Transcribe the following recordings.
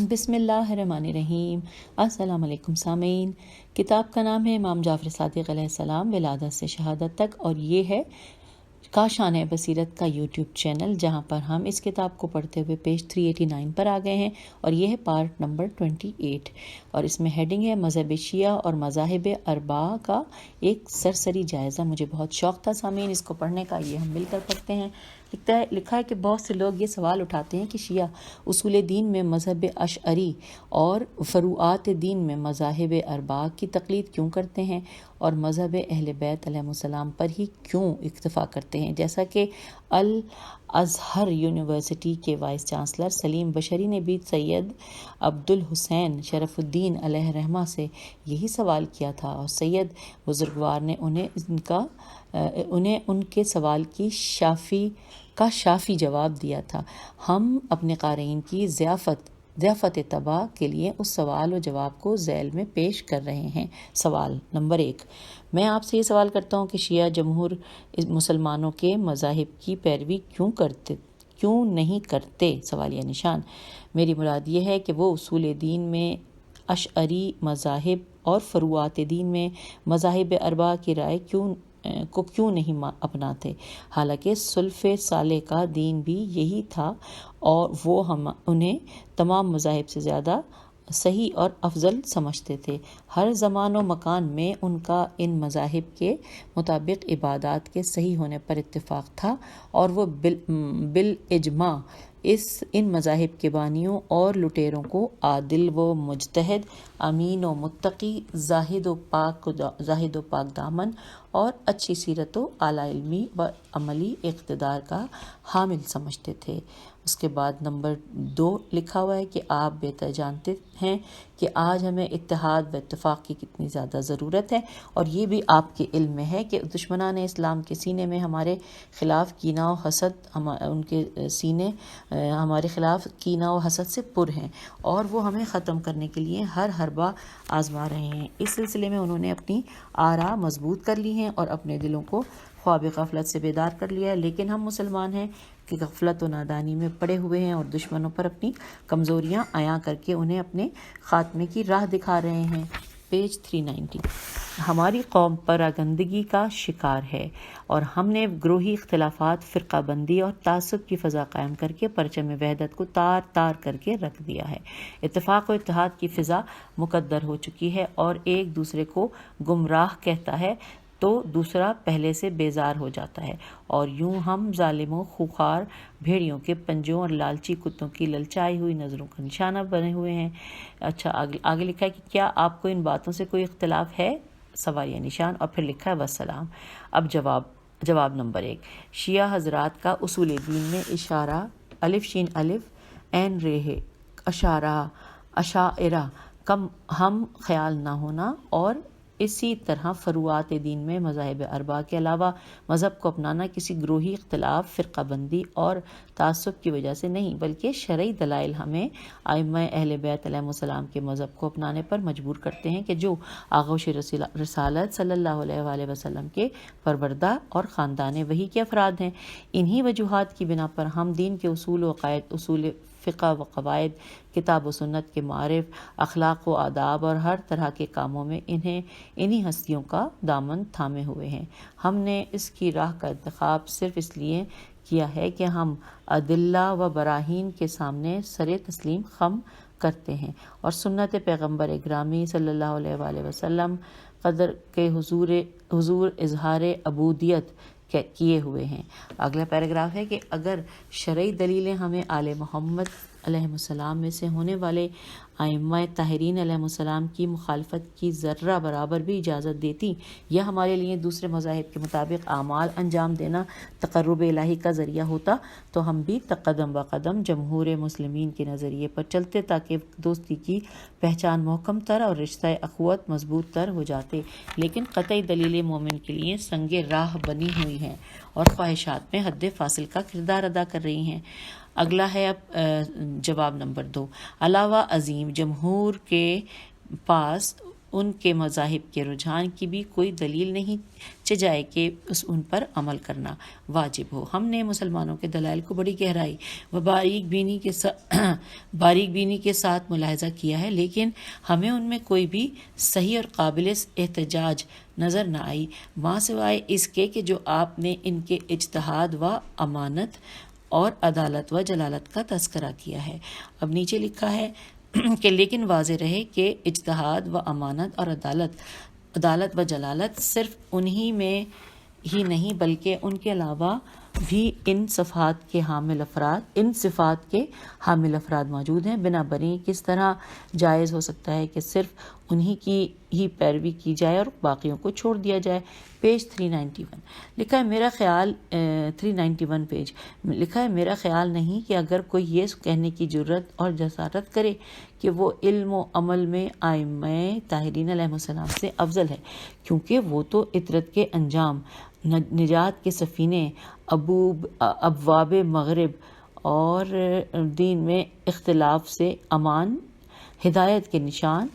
بسم اللہ الرحمن الرحیم۔ السلام علیکم سامعین، کتاب کا نام ہے امام جعفر صادق علیہ السلام ولادت سے شہادت تک، اور یہ ہے کاشان بصیرت کا یوٹیوب چینل، جہاں پر ہم اس کتاب کو پڑھتے ہوئے پیج 389 پر آ گئے ہیں، اور یہ ہے پارٹ نمبر 28، اور اس میں ہیڈنگ ہے مذہب شیعہ اور مذاہب اربعہ کا ایک سرسری جائزہ۔ مجھے بہت شوق تھا سامعین اس کو پڑھنے کا، یہ ہم مل کر پڑھتے ہیں۔ لکھا ہے کہ بہت سے لوگ یہ سوال اٹھاتے ہیں کہ شیعہ اصول دین میں مذہب اشعری اور فروعات دین میں مذاہب اربعہ کی تقلید کیوں کرتے ہیں، اور مذہب اہل بیت علیہ السلام پر ہی کیوں اکتفا کرتے ہیں، جیسا کہ الازہر یونیورسٹی کے وائس چانسلر سلیم بشری نے بھی سید عبدالحسین شرف الدین علیہ رحمہ سے یہی سوال کیا تھا، اور سید بزرگوار نے انہیں ان کے سوال کی شافی جواب دیا تھا۔ ہم اپنے قارئین کی ضیافت طبع کے لیے اس سوال و جواب کو ذیل میں پیش کر رہے ہیں۔ سوال نمبر 1، میں آپ سے یہ سوال کرتا ہوں کہ شیعہ جمہور مسلمانوں کے مذاہب کی پیروی کیوں نہیں کرتے؟ سوالیہ نشان۔ میری مراد یہ ہے کہ وہ اصول دین میں اشعری مذاہب اور فروعات دین میں مذاہب اربعہ کی رائے کیوں نہیں اپناتے، حالانکہ سلف صالح کا دین بھی یہی تھا، اور وہ انہیں تمام مذاہب سے زیادہ صحیح اور افضل سمجھتے تھے۔ ہر زمان و مکان میں ان کا ان مذاہب کے مطابق عبادات کے صحیح ہونے پر اتفاق تھا، اور وہ بالاجماع ان مذاہب کے بانیوں اور لٹیروں کو عادل و مجتہد، امین و متقی، زاہد و پاک دامن اور اچھی سیرت و اعلیٰ علمی و عملی اقتدار کا حامل سمجھتے تھے۔ اس کے بعد نمبر 2 لکھا ہوا ہے کہ آپ بہتر جانتے ہیں کہ آج ہمیں اتحاد و اتفاق کی کتنی زیادہ ضرورت ہے، اور یہ بھی آپ کے علم میں ہے کہ دشمنان اسلام کے سینے میں ہمارے خلاف کینہ و حسد، ان کے سینے ہمارے خلاف کینہ و حسد سے پر ہیں، اور وہ ہمیں ختم کرنے کے لیے ہر حربہ آزما رہے ہیں۔ اس سلسلے میں انہوں نے اپنی آراء مضبوط کر لی ہیں اور اپنے دلوں کو خواب غفلت سے بیدار کر لیا ہے، لیکن ہم مسلمان ہیں کہ غفلت و نادانی میں پڑے ہوئے ہیں، اور دشمنوں پر اپنی کمزوریاں عیاں کر کے انہیں اپنے خاتمے کی راہ دکھا رہے ہیں۔ پیج 390۔ ہماری قوم پراگندگی کا شکار ہے، اور ہم نے گروہی اختلافات، فرقہ بندی اور تعصب کی فضا قائم کر کے پرچم وحدت کو تار تار کر کے رکھ دیا ہے۔ اتفاق و اتحاد کی فضا مقدر ہو چکی ہے، اور ایک دوسرے کو گمراہ کہتا ہے تو دوسرا پہلے سے بیزار ہو جاتا ہے، اور یوں ہم ظالموں، خوخار بھیڑیوں کے پنجوں اور لالچی کتوں کی للچائی ہوئی نظروں کا نشانہ بنے ہوئے ہیں۔ اچھا، آگے لکھا ہے کہ کیا آپ کو ان باتوں سے کوئی اختلاف ہے؟ سوالیہ نشان، اور پھر لکھا ہے وسلام۔ اب جواب نمبر 1، شیعہ حضرات کا اصول دین میں اشارہ الف شین الف عین ر اشاعرہ کا ہم خیال نہ ہونا، اور اسی طرح فروعات دین میں مذاہب اربعہ کے علاوہ مذہب کو اپنانا کسی گروہی اختلاف، فرقہ بندی اور تعصب کی وجہ سے نہیں، بلکہ شرعی دلائل ہمیں ائمہ اہل بیت علیہ السلام کے مذہب کو اپنانے پر مجبور کرتے ہیں، کہ جو آغوش رسالت صلی اللہ علیہ وآلہ وسلم کے پروردہ اور خاندان وحی کے افراد ہیں۔ انہی وجوہات کی بنا پر ہم دین کے اصول و عقائد، اصول فقہ و قواعد، کتاب و سنت کے معارف، اخلاق و آداب اور ہر طرح کے کاموں میں انہی ہستیوں کا دامن تھامے ہوئے ہیں۔ ہم نے اس کی راہ کا انتخاب صرف اس لیے کیا ہے کہ ہم ادلہ و براہین کے سامنے سر تسلیم خم کرتے ہیں، اور سنت پیغمبر گرامی صلی اللہ علیہ وآلہ وسلم قدر کے حضور اظہار عبودیت کیے ہوئے ہیں۔ اگلا پیراگراف ہے کہ اگر شرعی دلیلیں ہمیں آل محمد علیہ السلام میں سے ہونے والے ائمہ طاہرین علیہ السلام کی مخالفت کی ذرہ برابر بھی اجازت دیتی، یا ہمارے لیے دوسرے مذاہب کے مطابق اعمال انجام دینا تقرب الہی کا ذریعہ ہوتا، تو ہم بھی قدم بہ قدم جمہور مسلمین کے نظریے پر چلتے، تاکہ دوستی کی پہچان محکم تر اور رشتہ اخوت مضبوط تر ہو جاتے، لیکن قطعی دلیل مومن کے لیے سنگ راہ بنی ہوئی ہیں، اور خواہشات میں حد فاصل کا کردار ادا کر رہی ہیں۔ اگلا ہے اب جواب نمبر 2، علاوہ عظیم جمہور کے پاس ان کے مذاہب کے رجحان کی بھی کوئی دلیل نہیں چجائے کہ ان پر عمل کرنا واجب ہو۔ ہم نے مسلمانوں کے دلائل کو بڑی گہرائی و باریک بینی کے ساتھ ملاحظہ کیا ہے، لیکن ہمیں ان میں کوئی بھی صحیح اور قابل احتجاج نظر نہ آئی، ماں سوائے اس کے کہ جو آپ نے ان کے اجتہاد و امانت اور عدالت و جلالت کا تذکرہ کیا ہے۔ اب نیچے لکھا ہے کہ لیکن واضح رہے کہ اجتہاد و امانت اور عدالت و جلالت صرف انہی میں ہی نہیں بلکہ ان کے علاوہ بھی ان صفات کے حامل افراد موجود ہیں۔ بنابراین کس طرح جائز ہو سکتا ہے کہ صرف انہی کی ہی پیروی کی جائے اور باقیوں کو چھوڑ دیا جائے؟ پیج 391 لکھا ہے میرا خیال 391 پیج لکھا ہے میرا خیال نہیں کہ اگر کوئی یہ کہنے کی جرت اور جسارت کرے کہ وہ علم و عمل میں ائمہ طاہرین علیہ السلام سے افضل ہے، کیونکہ وہ تو عطرت کے انجام، نجات کے سفینے، ابواب مغرب اور دین میں اختلاف سے امان، ہدایت کے نشان،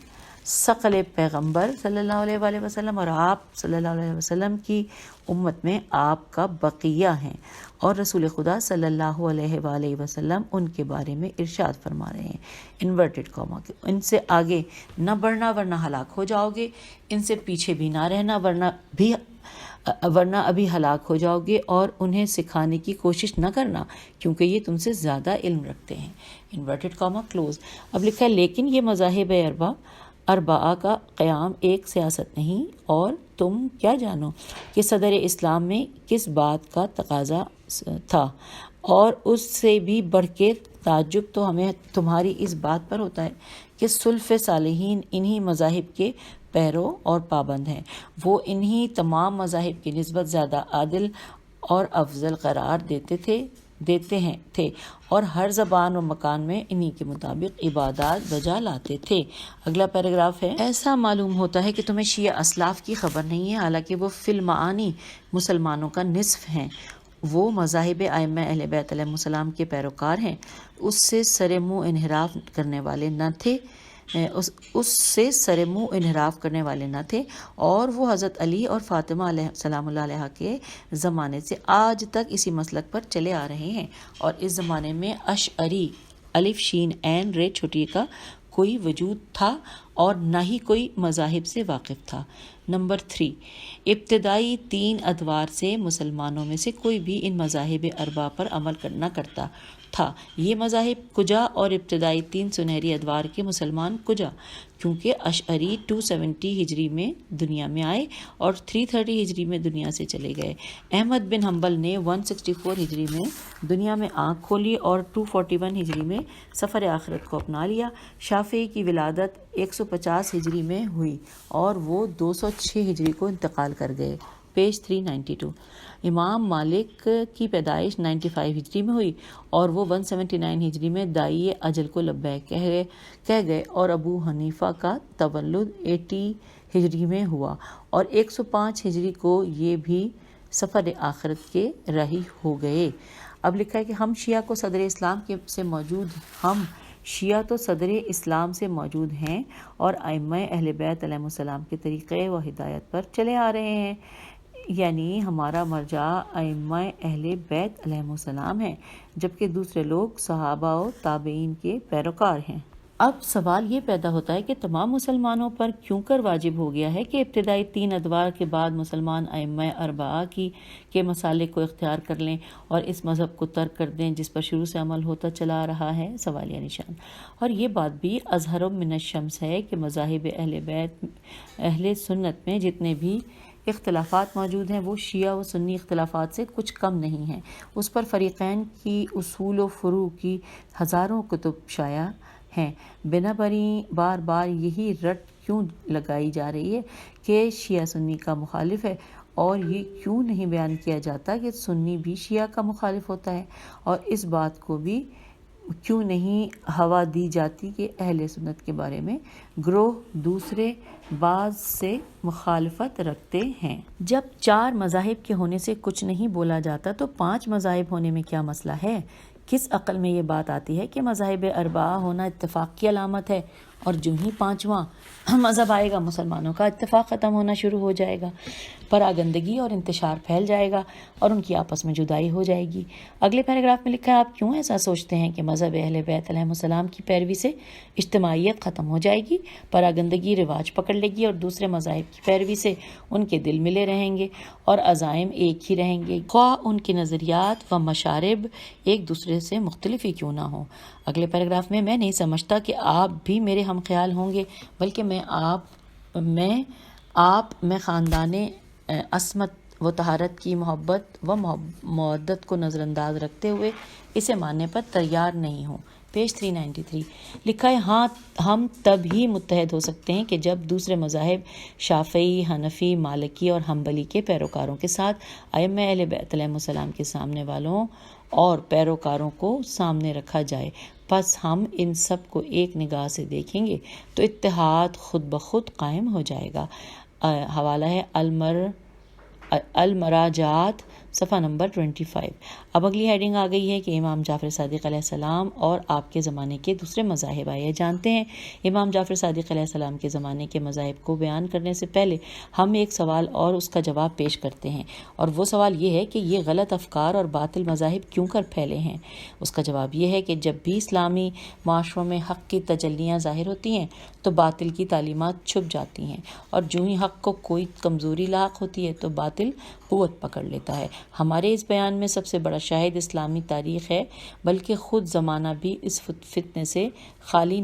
ثقل پیغمبر صلی اللہ علیہ وآلہ وسلم اور آپ صلی اللہ علیہ وسلم کی امت میں آپ کا بقیہ ہیں، اور رسول خدا صلی اللہ علیہ وآلہ وسلم ان کے بارے میں ارشاد فرما رہے ہیں انورٹڈ کاما کہ ان سے آگے نہ بڑھنا ورنہ ہلاک ہو جاؤ گے، ان سے پیچھے بھی نہ رہنا ورنہ ابھی ہلاک ہو جاؤ گے، اور انہیں سکھانے کی کوشش نہ کرنا کیونکہ یہ تم سے زیادہ علم رکھتے ہیں انورٹڈ کاما کلوز۔ اب لکھا ہے لیکن یہ مذاہب اربعہ کا قیام ایک سیاست نہیں، اور تم کیا جانو کہ صدر اسلام میں کس بات کا تقاضا تھا، اور اس سے بھی بڑھ کے تعجب تو ہمیں تمہاری اس بات پر ہوتا ہے کہ سلف صالحین انہی مذاہب کے پیرو اور پابند ہیں، وہ انہی تمام مذاہب کی نسبت زیادہ عادل اور افضل قرار دیتے تھے اور ہر زبان و مکان میں انہی کے مطابق عبادات بجا لاتے تھے۔ اگلا پیراگراف ہے ایسا معلوم ہوتا ہے کہ تمہیں شیعہ اسلاف کی خبر نہیں ہے، حالانکہ وہ فی المعانی مسلمانوں کا نصف ہیں۔ وہ مذاہب ائمہ اہل بیت علیہ السلام کے پیروکار ہیں، اس سے سر منہ انحراف کرنے والے نہ تھے، اور وہ حضرت علی اور فاطمہ علیہ السلام اللہ علیہ کے زمانے سے آج تک اسی مسلک پر چلے آ رہے ہیں، اور اس زمانے میں اشعری الف شین عین رے چھٹی کا کوئی وجود تھا اور نہ ہی کوئی مذاہب سے واقف تھا۔ نمبر 3 ابتدائی 3 ادوار سے مسلمانوں میں سے کوئی بھی ان مذاہب اربعہ پر عمل نہ کرتا تھا۔ یہ مذاہب کجا اور ابتدائی 3 سنہری ادوار کے مسلمان کجا؟ کیونکہ اشعری 270 ہجری میں دنیا میں آئے اور 330 ہجری میں دنیا سے چلے گئے۔ احمد بن حنبل نے 164 ہجری میں دنیا میں آنکھ کھولی اور 241 ہجری میں سفر آخرت کو اپنا لیا۔ شافعی کی ولادت 150 ہجری میں ہوئی اور وہ 206 ہجری کو انتقال کر گئے۔ پیج 392 امام مالک کی پیدائش 95 ہجری میں ہوئی اور وہ 179 ہجری میں دائی اجل کو لبیک کہہ گئے، اور ابو حنیفہ کا تولد 80 ہجری میں ہوا اور 105 ہجری کو یہ بھی سفر آخرت کے راہی ہو گئے۔ اب لکھا ہے کہ ہم شیعہ تو صدر اسلام سے موجود ہیں اور ائمہ اہل بیت علیہ السلام کے طریقے و ہدایت پر چلے آ رہے ہیں، یعنی ہمارا مرجع ائمہ اہل بیت علیہ السلام ہے، جبکہ دوسرے لوگ صحابہ و تابعین کے پیروکار ہیں۔ اب سوال یہ پیدا ہوتا ہے کہ تمام مسلمانوں پر کیوں کر واجب ہو گیا ہے کہ ابتدائی 3 ادوار کے بعد مسلمان ائمہ اربعہ کے مسالک کو اختیار کر لیں اور اس مذہب کو ترک کر دیں جس پر شروع سے عمل ہوتا چلا آ رہا ہے؟ سوالیہ نشان۔ اور یہ بات بھی اظہر من الشمس ہے کہ مذاہب اہل سنت میں جتنے بھی اختلافات موجود ہیں وہ شیعہ و سنی اختلافات سے کچھ کم نہیں ہیں۔ اس پر فریقین کی اصول و فروع کی ہزاروں کتب شائع ہیں۔ بنابراین بار بار یہی رٹ کیوں لگائی جا رہی ہے کہ شیعہ سنی کا مخالف ہے، اور یہ کیوں نہیں بیان کیا جاتا کہ سنی بھی شیعہ کا مخالف ہوتا ہے، اور اس بات کو بھی کیوں نہیں ہوا دی جاتی کہ اہل سنت کے بارے میں گروہ دوسرے بعض سے مخالفت رکھتے ہیں۔ جب 4 مذاہب کے ہونے سے کچھ نہیں بولا جاتا تو 5 مذاہب ہونے میں کیا مسئلہ ہے؟ کس عقل میں یہ بات آتی ہے کہ مذاہب اربعہ ہونا اتفاق کی علامت ہے اور جو ہی پانچواں مذہب آئے گا مسلمانوں کا اتفاق ختم ہونا شروع ہو جائے گا، پراگندگی اور انتشار پھیل جائے گا اور ان کی آپس میں جدائی ہو جائے گی۔ اگلے پیراگراف میں لکھا ہے آپ کیوں ایسا سوچتے ہیں کہ مذہب اہل بیت علیہ السلام کی پیروی سے اجتماعیت ختم ہو جائے گی، پراگندگی رواج پکڑ لے گی اور دوسرے مذاہب کی پیروی سے ان کے دل ملے رہیں گے اور عزائم ایک ہی رہیں گے، خواہ ان کے نظریات و مشارب ایک دوسرے سے مختلف ہی کیوں نہ ہوں۔ اگلے پیراگراف میں نہیں سمجھتا کہ آپ بھی میرے ہم خیال ہوں گے، بلکہ میں خاندان عصمت و طہارت کی محبت و مودت کو نظر انداز رکھتے ہوئے اسے ماننے پر تیار نہیں ہوں۔ پیج 393 لکھا ہے ہاں ہم تب ہی متحد ہو سکتے ہیں کہ جب دوسرے مذاہب شافعی، حنفی، مالکی اور حنبلی کے پیروکاروں کے ساتھ ائمہ اہل بیت علیہ السلام کے سامنے والوں اور پیروکاروں کو سامنے رکھا جائے، پس ہم ان سب کو ایک نگاہ سے دیکھیں گے تو اتحاد خود بخود قائم ہو جائے گا۔ حوالہ ہے المراجعات صفحہ نمبر 25۔ اب اگلی ہیڈنگ آ گئی ہے کہ امام جعفر صادق علیہ السلام اور آپ کے زمانے کے دوسرے مذاہب آئے جانتے ہیں۔ امام جعفر صادق علیہ السلام کے زمانے کے مذاہب کو بیان کرنے سے پہلے ہم ایک سوال اور اس کا جواب پیش کرتے ہیں، اور وہ سوال یہ ہے کہ یہ غلط افکار اور باطل مذاہب کیوں کر پھیلے ہیں۔ اس کا جواب یہ ہے کہ جب بھی اسلامی معاشروں میں حق کی تجلیاں ظاہر ہوتی ہیں تو باطل کی تعلیمات چھپ جاتی ہیں، اور جو ہی حق کو کوئی کمزوری لاحق ہوتی ہے تو باطل قوت پکڑ لیتا ہے۔ ہمارے اس بیان میں سب سے بڑا شاہد اسلامی تاریخ ہے، بلکہ خود زمانہ بھی اس فتنے سے خالی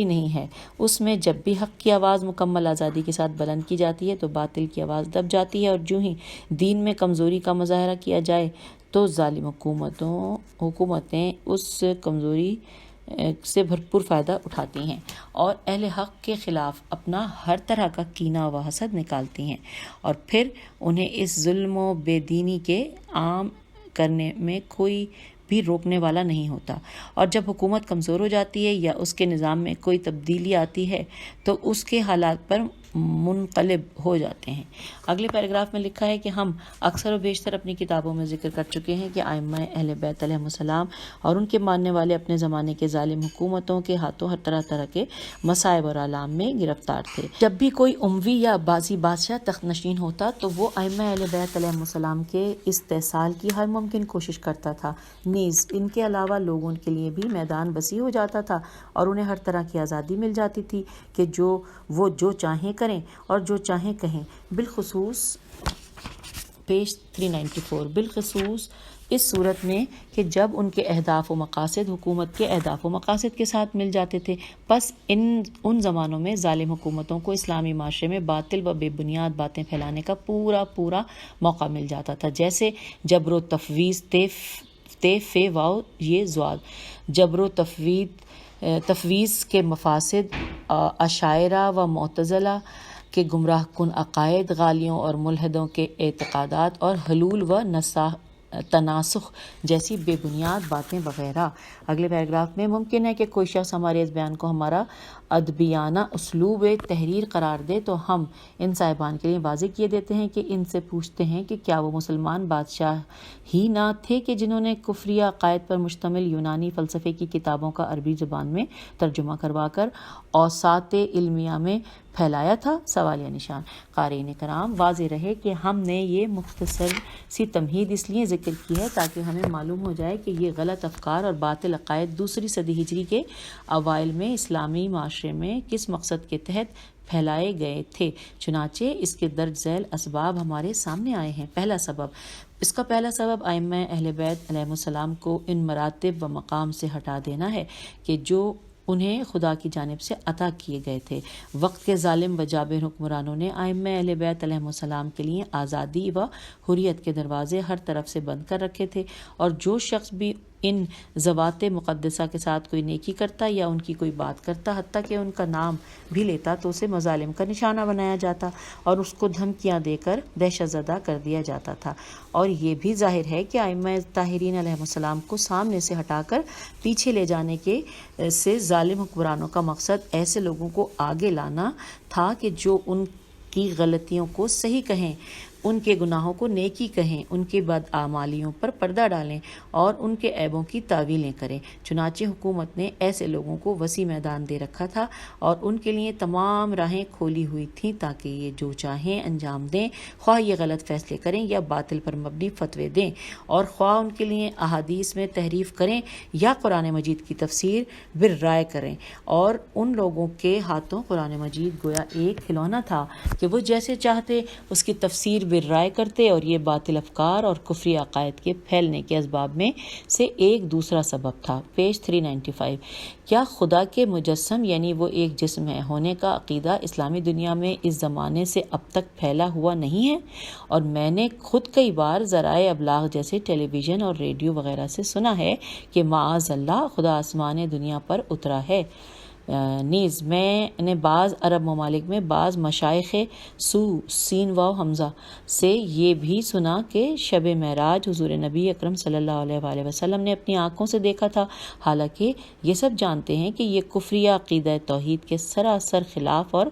نہیں ہے۔ اس میں جب بھی حق کی آواز مکمل آزادی کے ساتھ بلند کی جاتی ہے تو باطل کی آواز دب جاتی ہے، اور جو ہی دین میں کمزوری کا مظاہرہ کیا جائے تو ظالم حکومتیں اس کمزوری سے بھرپور فائدہ اٹھاتی ہیں اور اہل حق کے خلاف اپنا ہر طرح کا کینہ و حسد نکالتی ہیں، اور پھر انہیں اس ظلم و بے دینی کے عام کرنے میں کوئی بھی روکنے والا نہیں ہوتا، اور جب حکومت کمزور ہو جاتی ہے یا اس کے نظام میں کوئی تبدیلی آتی ہے تو اس کے حالات پر منقلب ہو جاتے ہیں۔ اگلے پیراگراف میں لکھا ہے کہ ہم اکثر و بیشتر اپنی کتابوں میں ذکر کر چکے ہیں کہ ائمہ اہل بیت علیہ السلام اور ان کے ماننے والے اپنے زمانے کے ظالم حکومتوں کے ہاتھوں ہر طرح کے مصائب اور آلام میں گرفتار تھے۔ جب بھی کوئی اموی یا عباسی بادشاہ تخت نشین ہوتا تو وہ ائمہ اہل بیت علیہ السلام کے استحصال کی ہر ممکن کوشش کرتا تھا، نیز ان کے علاوہ لوگوں کے لیے بھی میدان وسیع ہو جاتا تھا اور انہیں ہر طرح کی آزادی مل جاتی تھی کہ وہ جو چاہیں کریں اور جو چاہیں کہیں، بالخصوص پیج 394 بالخصوص اس صورت میں کہ جب ان کے اہداف و مقاصد حکومت کے اہداف و مقاصد کے ساتھ مل جاتے تھے۔ پس ان زمانوں میں ظالم حکومتوں کو اسلامی معاشرے میں باطل و بے بنیاد باتیں پھیلانے کا پورا موقع مل جاتا تھا، جیسے جبر و تفویض فے واو یہ زوال، جبر و تفویض کے مفاسد، اشاعرہ و معتزلہ کے گمراہ کن عقائد، غالیوں اور ملحدوں کے اعتقادات، اور حلول و تناسخ جیسی بے بنیاد باتیں وغیرہ۔ اگلے پیراگراف میں ممکن ہے کہ کوئی شخص ہمارے اس بیان کو ہمارا ادبیانہ اسلوب تحریر قرار دے تو ہم ان صاحبان کے لیے واضح کیے دیتے ہیں کہ ان سے پوچھتے ہیں کہ کیا وہ مسلمان بادشاہ ہی نہ تھے کہ جنہوں نے کفریہ عقائد پر مشتمل یونانی فلسفے کی کتابوں کا عربی زبان میں ترجمہ کروا کر اوساط علمیہ میں پھیلایا تھا؟ سوالیہ نشان۔ قارئین کرام، واضح رہے کہ ہم نے یہ مختصر سی تمہید اس لیے ذکر کی ہے تاکہ ہمیں معلوم ہو جائے کہ یہ غلط افکار اور باطل عقائد دوسری صدی ہجری کے اوائل میں اسلامی معاشرے میں کس مقصد کے تحت پھیلائے گئے تھے۔ چنانچہ اس کے درج ذیل اسباب ہمارے سامنے آئے ہیں۔ پہلا سبب ائمہ اہل بیت علیہ السلام کو ان مراتب و مقام سے ہٹا دینا ہے کہ جو انہیں خدا کی جانب سے عطا کیے گئے تھے۔ وقت کے ظالم و جابر حکمرانوں نے ائمہ اہل بیت علیہ السلام کے لیے آزادی و حریت کے دروازے ہر طرف سے بند کر رکھے تھے، اور جو شخص بھی ان ذوات مقدسہ کے ساتھ کوئی نیکی کرتا یا ان کی کوئی بات کرتا، حتیٰ کہ ان کا نام بھی لیتا، تو اسے مظالم کا نشانہ بنایا جاتا اور اس کو دھمکیاں دے کر دہشت زدہ کر دیا جاتا تھا۔ اور یہ بھی ظاہر ہے کہ ائمہ طاہرین علیہ السلام کو سامنے سے ہٹا کر پیچھے لے جانے سے ظالم حکمرانوں کا مقصد ایسے لوگوں کو آگے لانا تھا کہ جو ان کی غلطیوں کو صحیح کہیں، ان کے گناہوں کو نیکی کہیں، ان کے بدعمالیوں پر پردہ ڈالیں اور ان کے عیبوں کی تعویلیں کریں۔ چنانچہ حکومت نے ایسے لوگوں کو وسیع میدان دے رکھا تھا اور ان کے لیے تمام راہیں کھولی ہوئی تھیں تاکہ یہ جو چاہیں انجام دیں، خواہ یہ غلط فیصلے کریں یا باطل پر مبنی فتوے دیں، اور خواہ ان کے لیے احادیث میں تحریف کریں یا قرآن مجید کی تفسیر بالرائے کریں۔ اور ان لوگوں کے ہاتھوں قرآن مجید گویا ایک کھلونا تھا کہ وہ جیسے چاہتے اس کی تفسیر بالرائے کرتے، اور یہ باطل افکار اور کفری عقائد کے پھیلنے کے اسباب میں سے ایک دوسرا سبب تھا۔ پیج 395۔ کیا خدا کے مجسم یعنی وہ ایک جسم ہے ہونے کا عقیدہ اسلامی دنیا میں اس زمانے سے اب تک پھیلا ہوا نہیں ہے؟ اور میں نے خود کئی بار ذرائع ابلاغ جیسے ٹیلی ویژن اور ریڈیو وغیرہ سے سنا ہے کہ معاذ اللہ خدا آسمان دنیا پر اترا ہے۔ نیز میں نے بعض عرب ممالک میں بعض مشائخ سین واو حمزہ سے یہ بھی سنا کہ شب معراج حضور نبی اکرم صلی اللہ علیہ وآلہ وسلم نے اپنی آنکھوں سے دیکھا تھا، حالانکہ یہ سب جانتے ہیں کہ یہ کفریہ عقیدہ توحید کے سراسر خلاف اور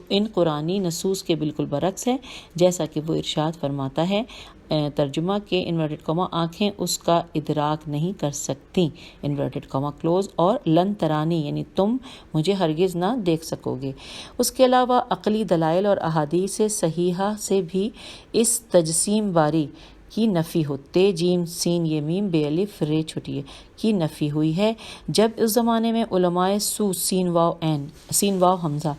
ان قرآنی نصوص کے بالکل برعکس ہے، جیسا کہ وہ ارشاد فرماتا ہے، ترجمہ کے انورٹڈ کاما آنکھیں اس کا ادراک نہیں کر سکتی انورٹڈ کاما کلوز، اور لن ترانی یعنی تم مجھے ہرگز نہ دیکھ سکو گے۔ اس کے علاوہ عقلی دلائل اور احادیث صحیحہ سے بھی اس تجسیم باری کی نفی ہو، تے جیم سین یہ میم بے الف رے چھٹیے کی نفی ہوئی ہے۔ جب اس زمانے میں علماء سین واو حمزہ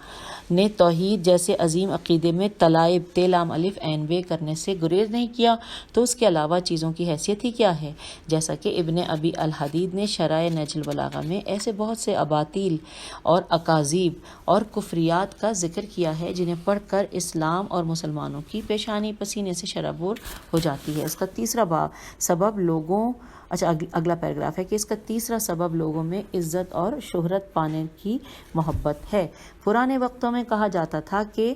نے توحید جیسے عظیم عقیدے میں تلائب تے لام الف عین بے کرنے سے گریز نہیں کیا تو اس کے علاوہ چیزوں کی حیثیت ہی کیا ہے؟ جیسا کہ ابن ابی الحدید نے شرح نہج البلاغہ میں ایسے بہت سے اباطیل اور اکاذیب اور کفریات کا ذکر کیا ہے جنہیں پڑھ کر اسلام اور مسلمانوں کی پیشانی پسینے سے شرابور ہو جاتی ہے۔ اس کا تیسرا سبب اگلا پیراگراف ہے کہ اس کا تیسرا سبب لوگوں میں عزت اور شہرت پانے کی محبت ہے۔ پرانے وقتوں میں کہا جاتا تھا کہ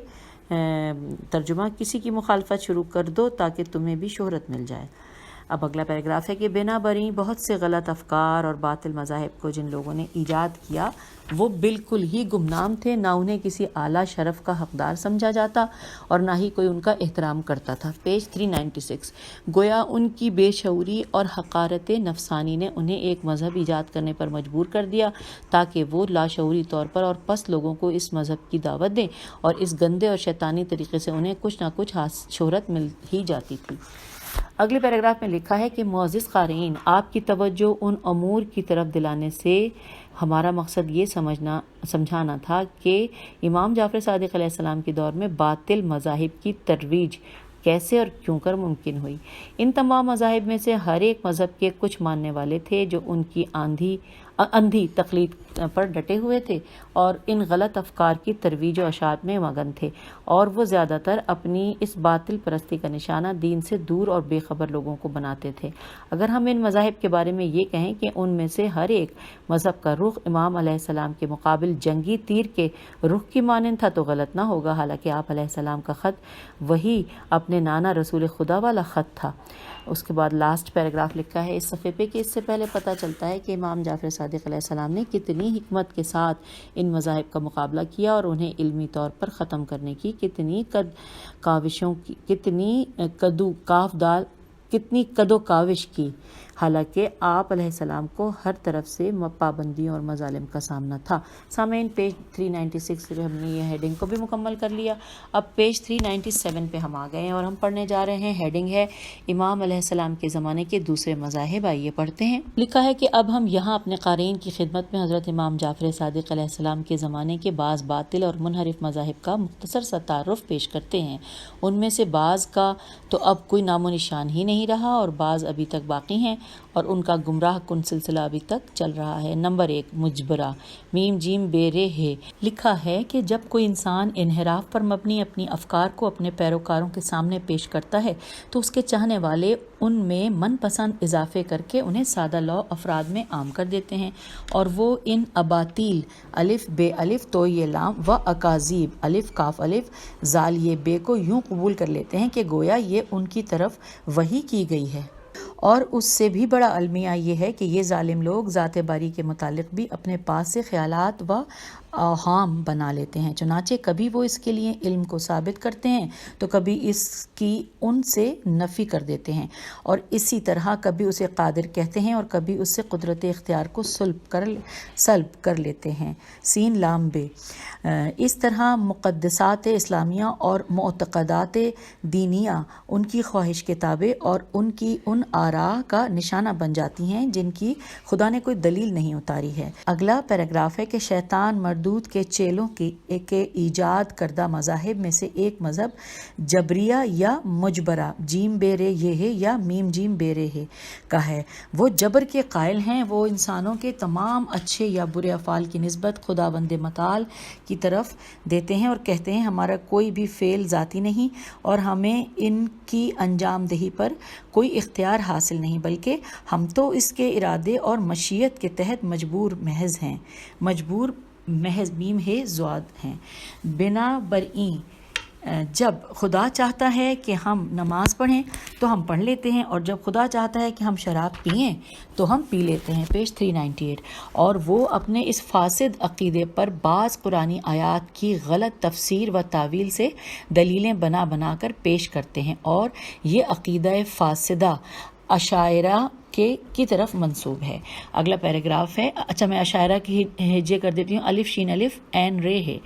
ترجمہ کسی کی مخالفت شروع کر دو تاکہ تمہیں بھی شہرت مل جائے۔ اب اگلا پیراگراف ہے کہ بنا بری بہت سے غلط افکار اور باطل مذاہب کو جن لوگوں نے ایجاد کیا وہ بالکل ہی گمنام تھے، نہ انہیں کسی اعلیٰ شرف کا حقدار سمجھا جاتا اور نہ ہی کوئی ان کا احترام کرتا تھا۔ پیج 396۔ گویا ان کی بے شعوری اور حقارت نفسانی نے انہیں ایک مذہب ایجاد کرنے پر مجبور کر دیا تاکہ وہ لاشعوری طور پر اور پست لوگوں کو اس مذہب کی دعوت دیں، اور اس گندے اور شیطانی طریقے سے انہیں کچھ نہ کچھ شہرت مل ہی جاتی تھی۔ اگلے پیراگراف میں لکھا ہے کہ معزز قارئین، آپ کی توجہ ان امور کی طرف دلانے سے ہمارا مقصد یہ سمجھانا تھا کہ امام جعفر صادق علیہ السلام کے دور میں باطل مذاہب کی ترویج کیسے اور کیوں کر ممکن ہوئی۔ ان تمام مذاہب میں سے ہر ایک مذہب کے کچھ ماننے والے تھے جو ان کی اندھی تقلید پر ڈٹے ہوئے تھے اور ان غلط افکار کی ترویج و اشاعت میں مگن تھے، اور وہ زیادہ تر اپنی اس باطل پرستی کا نشانہ دین سے دور اور بے خبر لوگوں کو بناتے تھے۔ اگر ہم ان مذاہب کے بارے میں یہ کہیں کہ ان میں سے ہر ایک مذہب کا رخ امام علیہ السلام کے مقابل جنگی تیر کے رخ کی مانند تھا تو غلط نہ ہوگا، حالانکہ آپ علیہ السلام کا خط وہی اپنے نانا رسول خدا والا خط تھا۔ اس کے بعد لاسٹ پیراگراف لکھا ہے اس صفحے پہ کہ اس سے پہلے پتہ چلتا ہے کہ امام جعفر صادق علیہ السلام نے کتنی حکمت کے ساتھ ان مذاہب کا مقابلہ کیا اور انہیں علمی طور پر ختم کرنے کی کتنی کد و کاوش کی، حالانکہ آپ علیہ السلام کو ہر طرف سے پابندیوں اور مظالم کا سامنا تھا۔ سامعین، پیج 396 سے ہم نے یہ ہیڈنگ کو بھی مکمل کر لیا۔ اب پیج 397 پہ ہم آ گئے ہیں اور ہم پڑھنے جا رہے ہیں، ہیڈنگ ہے امام علیہ السلام کے زمانے کے دوسرے مذاہب۔ آئیے پڑھتے ہیں۔ لکھا ہے کہ اب ہم یہاں اپنے قارئین کی خدمت میں حضرت امام جعفر صادق علیہ السلام کے زمانے کے بعض باطل اور منحرف مذاہب کا مختصر سا تعارف پیش کرتے ہیں۔ ان میں سے بعض کا تو اب کوئی نام و نشان ہی نہیں رہا اور بعض ابھی تک باقی ہیں اور ان کا گمراہ کن سلسلہ ابھی تک چل رہا ہے۔ نمبر 1، مجبرہ میم جیم بے رے ہے۔ لکھا ہے کہ جب کوئی انسان انحراف پر مبنی اپنی افکار کو اپنے پیروکاروں کے سامنے پیش کرتا ہے تو اس کے چاہنے والے ان میں من پسند اضافے کر کے انہیں سادہ لو افراد میں عام کر دیتے ہیں، اور وہ ان اباطیل الف بے الف تو یہ لام و اکاذیب الف کاف الف زال یہ بے کو یوں قبول کر لیتے ہیں کہ گویا یہ ان کی طرف وحی کی گئی ہے اور اس سے بھی بڑا المیہ یہ ہے کہ یہ ظالم لوگ ذات باری کے متعلق بھی اپنے پاس سے خیالات و اوہام بنا لیتے ہیں، چنانچہ کبھی وہ اس کے لیے علم کو ثابت کرتے ہیں تو کبھی اس کی ان سے نفی کر دیتے ہیں، اور اسی طرح کبھی اسے قادر کہتے ہیں اور کبھی اس سے قدرت اختیار کو سلب کر لیتے ہیں۔ سین لام بے، اس طرح مقدسات اسلامیہ اور معتقدات دینیہ ان کی خواہش کے تابع اور ان کی ان آراء کا نشانہ بن جاتی ہیں جن کی خدا نے کوئی دلیل نہیں اتاری ہے۔ اگلا پیراگراف ہے کہ شیطان مردود کے چیلوں کے ایجاد کردہ مذاہب میں سے ایک مذہب جبریہ یا مجبرہ جیم بے رے یہ ہے یا میم جیم بے رے ہے کا ہے۔ وہ جبر کے قائل ہیں، وہ انسانوں کے تمام اچھے یا برے افعال کی نسبت خداوند متعال کی طرف دیتے ہیں اور کہتے ہیں ہمارا کوئی بھی فعل ذاتی نہیں اور ہمیں ان کی انجام دہی پر کوئی اختیار حاصل نہیں، بلکہ ہم تو اس کے ارادے اور مشیت کے تحت مجبور محض ہیں، مجبور محض میم ہے زواد ہیں۔ بنا برئیں جب خدا چاہتا ہے کہ ہم نماز پڑھیں تو ہم پڑھ لیتے ہیں، اور جب خدا چاہتا ہے کہ ہم شراب پئیں تو ہم پی لیتے ہیں۔ پیج 398۔ اور وہ اپنے اس فاسد عقیدے پر بعض قرآنی آیات کی غلط تفسیر و تعویل سے دلیلیں بنا بنا کر پیش کرتے ہیں، اور یہ عقیدہ فاسدہ اشاعرہ کی طرف منسوب ہے۔ اگلا پیراگراف ہے، اچھا میں اشاعرہ کی ہجے کر دیتی ہوں، الف شین الف عین رے ہے۔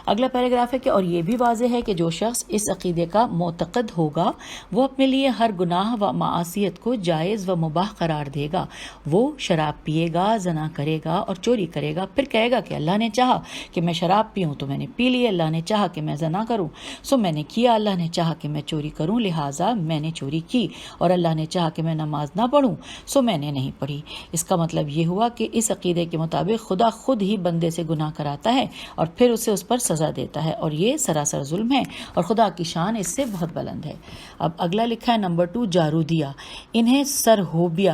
اگلا پیراگراف ہے کہ اور یہ بھی واضح ہے کہ جو شخص اس عقیدے کا معتقد ہوگا وہ اپنے لیے ہر گناہ و معاصیت کو جائز و مباح قرار دے گا۔ وہ شراب پیے گا، زنا کرے گا اور چوری کرے گا، پھر کہے گا کہ اللہ نے چاہا کہ میں شراب پیوں تو میں نے پی لی، اللہ نے چاہا کہ میں زنا کروں سو میں نے کیا، اللہ نے چاہا کہ میں چوری کروں لہٰذا میں نے چوری کی، اور اللہ نے چاہا کہ میں نماز نہ پڑھوں سو میں نے نہیں پڑھی۔ اس کا مطلب یہ ہوا کہ اس عقیدے کے مطابق خدا خود ہی بندے سے گناہ کراتا ہے اور پھر اسے اس پر سزا دیتا ہے، اور یہ سراسر ظلم ہے اور خدا کی شان اس سے بہت بلند ہے۔ اب اگلا لکھا ہے نمبر 2 جارودیہ، انہیں سرہوبیہ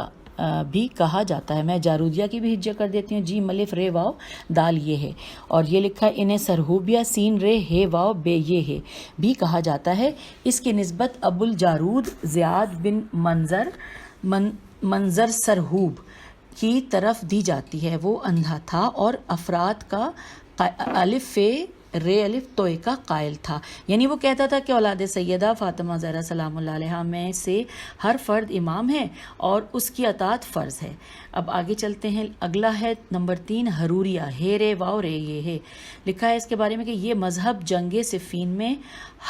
بھی کہا جاتا ہے۔ میں جارودیہ کی بھی ہجے کر دیتی ہوں، جی ملف رے واو دال یہ ہے، اور یہ لکھا ہے انہیں سرہوبیہ سین رے ہے واو بے یہ ہے بھی کہا جاتا ہے۔ اس کی نسبت ابو الجارود زیاد بن منظر سرہوب کی طرف دی جاتی ہے۔ وہ اندھا تھا اور افراد کا الف رے الف توئے کا قائل تھا، یعنی وہ کہتا تھا کہ اولاد سیدہ فاطمہ زہرا سلام اللہ علیہا میں سے ہر فرد امام ہے اور اس کی اطاعت فرض ہے۔ اب آگے چلتے ہیں، اگلا ہے نمبر 3 حروریہ ہے رے واو رے یہ ہے۔ لکھا ہے اس کے بارے میں کہ یہ مذہب جنگ صفین میں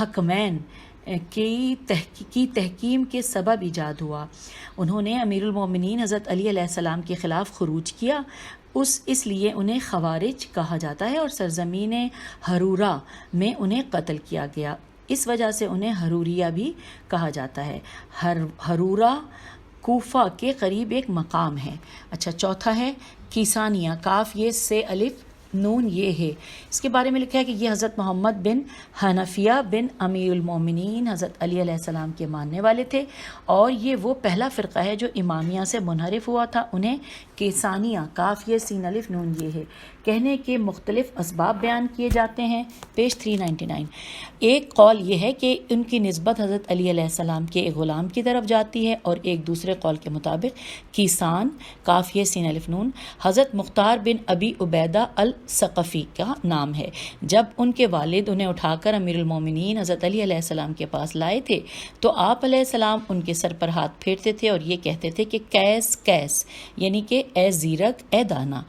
حکمین کی تحکیم کے سبب ایجاد ہوا۔ انہوں نے امیر المومنین حضرت علی علیہ السلام کے خلاف خروج کیا، اس لیے انہیں خوارج کہا جاتا ہے، اور سرزمین حرورہ میں انہیں قتل کیا گیا، اس وجہ سے انہیں حروریہ بھی کہا جاتا ہے۔ حرورہ کوفہ کے قریب ایک مقام ہے۔ اچھا چوتھا ہے کیسانیہ، کاف یہ سے الف نون یہ ہے۔ اس کے بارے میں لکھا ہے کہ یہ حضرت محمد بن حنفیہ بن امیر المومنین حضرت علی علیہ السلام کے ماننے والے تھے، اور یہ وہ پہلا فرقہ ہے جو امامیہ سے منحرف ہوا تھا۔ انہیں کیسانیہ کاف یہ سین الف نون یہ ہے کہنے کے مختلف اسباب بیان کیے جاتے ہیں۔ پیج 399۔ ایک قول یہ ہے کہ ان کی نسبت حضرت علی علیہ السلام کے ایک غلام کی طرف جاتی ہے، اور ایک دوسرے قول کے مطابق کیسان کاف یہ سین الف نون حضرت مختار بن ابی عبیدہ الثقفی کا نام ہے۔ جب ان کے والد انہیں اٹھا کر امیر المومنین حضرت علی علیہ السلام کے پاس لائے تھے تو آپ علیہ السلام ان کے سر پر ہاتھ پھیرتے تھے اور یہ کہتے تھے کہ کیس کیس، یعنی کہ اے زیرک اے دانا۔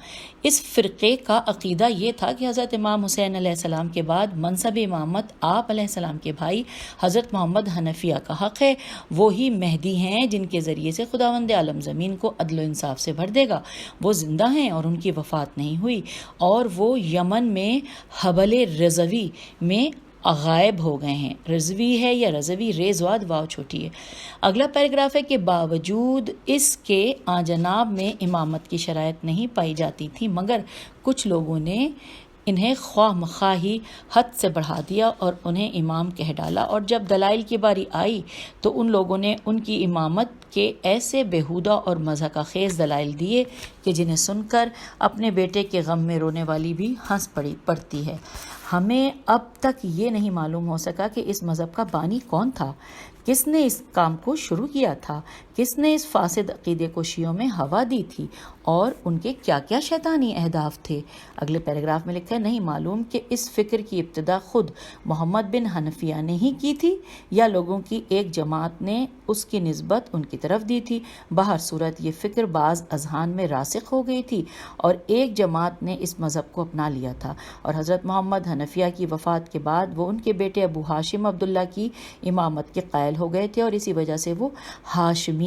اس فرقے کا عقیدہ یہ تھا کہ حضرت امام حسین علیہ السلام کے بعد منصب امامت آپ علیہ السلام کے بھائی حضرت محمد حنفیہ کا حق ہے، وہی مہدی ہیں جن کے ذریعے سے خداوند عالم زمین کو عدل و انصاف سے بھر دے گا۔ وہ زندہ ہیں اور ان کی وفات نہیں ہوئی، اور وہ یمن میں حبل رضوی میں غائب ہو گئے ہیں۔ رضوی ہے یا رضوی، ریزواد واو چھوٹی ہے۔ اگلا پیراگراف ہے کہ باوجود اس کے جناب میں امامت کی شرائط نہیں پائی جاتی تھی، مگر کچھ لوگوں نے انہیں خواہ مخواہی حد سے بڑھا دیا اور انہیں امام کہہ ڈالا، اور جب دلائل کی باری آئی تو ان لوگوں نے ان کی امامت کے ایسے بےہودہ اور مضحکہ خیز دلائل دیے کہ جنہیں سن کر اپنے بیٹے کے غم میں رونے والی بھی ہنس پڑتی ہے۔ ہمیں اب تک یہ نہیں معلوم ہو سکا کہ اس مذہب کا بانی کون تھا، کس نے اس کام کو شروع کیا تھا؟ کس نے اس فاسد عقیدے کو شیعوں میں ہوا دی تھی؟ اور ان کے کیا کیا شیطانی اہداف تھے؟ اگلے پیراگراف میں لکھا ہے نہیں معلوم کہ اس فکر کی ابتدا خود محمد بن حنفیہ نے ہی کی تھی یا لوگوں کی ایک جماعت نے اس کی نسبت ان کی طرف دی تھی۔ بہر صورت یہ فکر بعض اذہان میں راسخ ہو گئی تھی اور ایک جماعت نے اس مذہب کو اپنا لیا تھا، اور حضرت محمد حنفیہ کی وفات کے بعد وہ ان کے بیٹے ابو ہاشم عبداللہ کی امامت کے قائل ہو گئے تھے، اور اسی وجہ سے وہ ہاشمیہ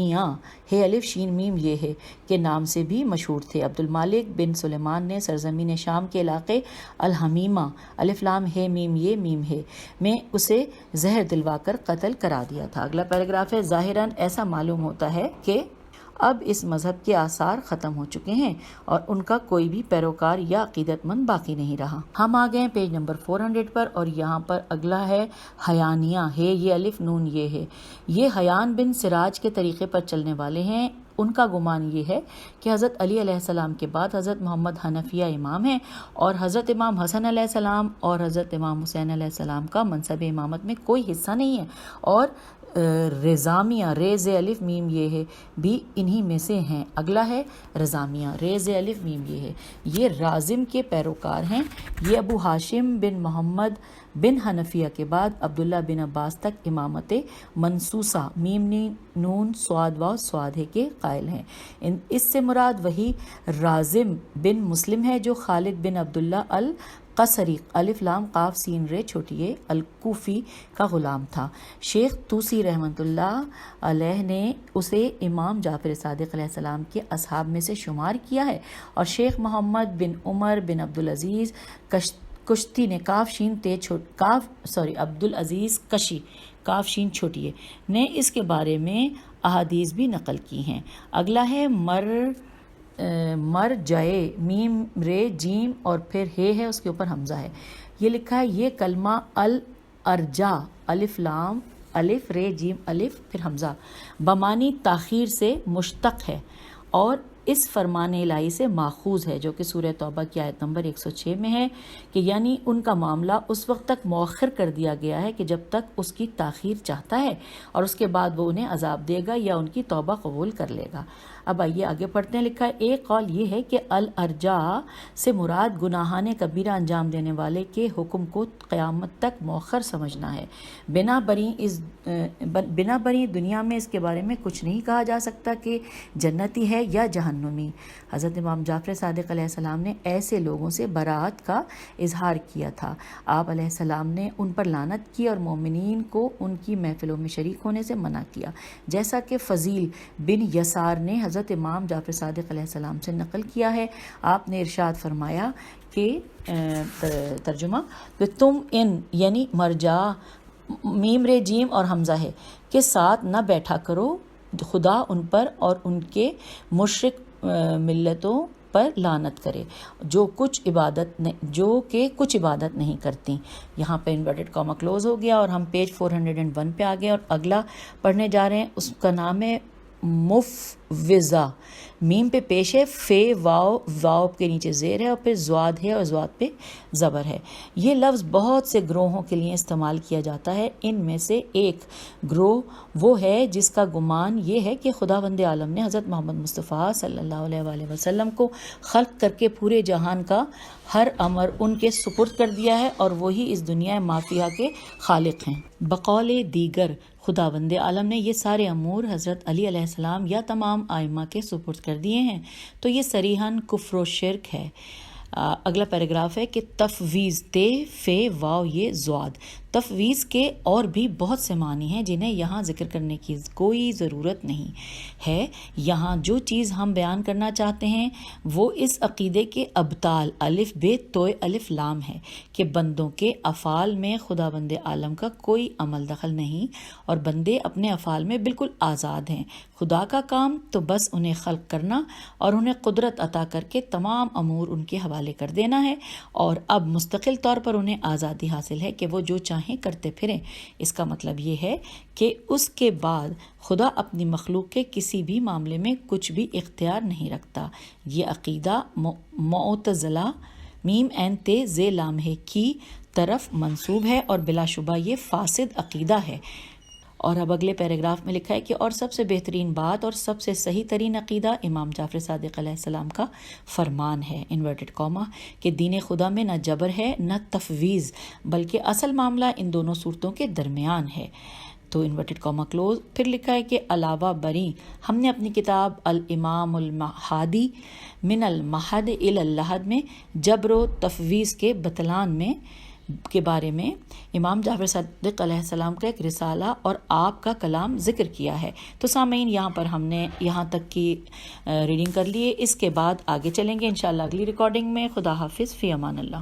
ہے الف شین میم یہ ہے کے نام سے بھی مشہور تھے۔ عبد المالک بن سلیمان نے سرزمین شام کے علاقے الحمیمہ الف لام ہے میم یہ میم ہے میں اسے زہر دلوا کر قتل کرا دیا تھا۔ اگلا پیراگراف ہے ظاہراً ایسا معلوم ہوتا ہے کہ اب اس مذہب کے آثار ختم ہو چکے ہیں اور ان کا کوئی بھی پیروکار یا عقیدت مند باقی نہیں رہا۔ ہم آ گئے پیج نمبر 400 پر، اور یہاں پر اگلا ہے حیانیہ ہے یہ الف نون یہ ہے۔ یہ حیان بن سراج کے طریقے پر چلنے والے ہیں۔ ان کا گمان یہ ہے کہ حضرت علی علیہ السلام کے بعد حضرت محمد حنفیہ امام ہیں، اور حضرت امام حسن علیہ السلام اور حضرت امام حسین علیہ السلام کا منصب امامت میں کوئی حصہ نہیں ہے، اور رزامیہ ریز الف میم یہ ہے بھی انہی میں سے ہیں۔ اگلا ہے رزامیہ ریز الف میم یہ ہے، یہ رازم کے پیروکار ہیں۔ یہ ابو ہاشم بن محمد بن حنفیہ کے بعد عبداللہ بن عباس تک امامت منصوصہ میم نون سواد واو سواد ہے کے قائل ہیں۔ اس سے مراد وہی رازم بن مسلم ہے جو خالد بن عبداللہ القصری الف لام قاف سین رے چھوٹی اے الکوفی کا غلام تھا۔ شیخ طوسی رحمۃ اللہ علیہ نے اسے امام جعفر صادق علیہ السلام کے اصحاب میں سے شمار کیا ہے، اور شیخ محمد بن عمر بن عبدالعزیز کشتی نے عبدالعزیز کشی کاف شین چھوٹی ہے نے اس کے بارے میں احادیث بھی نقل کی ہیں۔ اگلا ہے مر جائے میم رے جیم اور پھر ہے اس کے اوپر حمزہ ہے۔ یہ لکھا ہے یہ کلمہ الارجا الف لام الف رے جیم الف پھر حمزہ بمانی تاخیر سے مشتق ہے، اور اس فرمان الہی سے ماخوذ ہے جو کہ سورہ توبہ کی آیت نمبر 106 میں ہے، کہ یعنی ان کا معاملہ اس وقت تک مؤخر کر دیا گیا ہے کہ جب تک اس کی تاخیر چاہتا ہے، اور اس کے بعد وہ انہیں عذاب دے گا یا ان کی توبہ قبول کر لے گا۔ اب آئیے آگے پڑھتے ہیں۔ لکھا ہے ایک قول یہ ہے کہ الارجا سے مراد گناہان کبیرہ انجام دینے والے کے حکم کو قیامت تک مؤخر سمجھنا ہے۔ بنا بری دنیا میں اس کے بارے میں کچھ نہیں کہا جا سکتا کہ جنتی ہے یا جہنمی۔ حضرت امام جعفر صادق علیہ السلام نے ایسے لوگوں سے براءت کا اظہار کیا تھا۔ آپ علیہ السلام نے ان پر لعنت کی اور مومنین کو ان کی محفلوں میں شریک ہونے سے منع کیا، جیسا کہ فضیل بن یسار نے حضرت امام جعفر صادق علیہ السلام سے نقل کیا ہے۔ آپ نے ارشاد فرمایا کہ ترجمہ کہ تم ان یعنی مرجع میم رے جیم اور حمزہ ہے کے ساتھ نہ بیٹھا کرو، خدا ان پر اور ان کے مشرک ملتوں پر لعنت کرے جو کہ کچھ عبادت نہیں کرتی۔ یہاں پہ انورٹڈ کاما کلوز ہو گیا اور ہم پیج 401 پہ آ گئے، اور اگلا پڑھنے جا رہے ہیں۔ اس کا نام ہے مفوضہ، میم پہ پیش ہے، فے واو کے نیچے زیر ہے، اور پھر زواد ہے اور زواد پہ زبر ہے۔ یہ لفظ بہت سے گروہوں کے لیے استعمال کیا جاتا ہے۔ ان میں سے ایک گروہ وہ ہے جس کا گمان یہ ہے کہ خداوند عالم نے حضرت محمد مصطفیٰ صلی اللہ علیہ وآلہ وسلم کو خلق کر کے پورے جہان کا ہر امر ان کے سپرد کر دیا ہے، اور وہی اس دنیا مافیہ کے خالق ہیں۔ بقول دیگر خداوند عالم نے یہ سارے امور حضرت علی علیہ السلام یا تمام ائمہ کے سپرد کر دیے ہیں، تو یہ صریحاً کفر و شرک ہے۔ اگلا پیراگراف ہے کہ تفویض تے فے واو یہ زواد۔ تفویض کے اور بھی بہت سے معنی ہیں جنہیں یہاں ذکر کرنے کی کوئی ضرورت نہیں ہے۔ یہاں جو چیز ہم بیان کرنا چاہتے ہیں وہ اس عقیدے کے ابطال الف بے توئے الف لام ہے کہ بندوں کے افعال میں خداوند عالم کا کوئی عمل دخل نہیں، اور بندے اپنے افعال میں بالکل آزاد ہیں۔ خدا کا کام تو بس انہیں خلق کرنا اور انہیں قدرت عطا کر کے تمام امور ان کے حوالے کر دینا ہے، اور اب مستقل طور پر انہیں آزادی حاصل ہے کہ وہ جو چاہیں کرتے پھریں۔ اس کا مطلب یہ ہے کہ اس کے بعد خدا اپنی مخلوق کے کسی بھی معاملے میں کچھ بھی اختیار نہیں رکھتا۔ یہ عقیدہ معتزلہ میم عین تے ز لام ہے کی طرف منسوب ہے، اور بلا شبہ یہ فاسد عقیدہ ہے، اور اب اگلے پیراگراف میں لکھا ہے کہ اور سب سے بہترین بات اور سب سے صحیح ترین عقیدہ امام جعفر صادق علیہ السلام کا فرمان ہے انورٹڈ کاما کہ دین خدا میں نہ جبر ہے نہ تفویض بلکہ اصل معاملہ ان دونوں صورتوں کے درمیان ہے. تو انورٹڈ کاما کلوز. پھر لکھا ہے کہ علاوہ بری ہم نے اپنی کتاب الامام المہادی من المہد الی اللحد میں جبر و تفویض کے بطلان میں کے بارے میں امام جعفر صادق علیہ السلام کا ایک رسالہ اور آپ کا کلام ذکر کیا ہے. تو سامعین یہاں پر ہم نے یہاں تک کی ریڈنگ کر لیے. اس کے بعد آگے چلیں گے انشاءاللہ اگلی ریکارڈنگ میں. خدا حافظ، فی امان اللہ.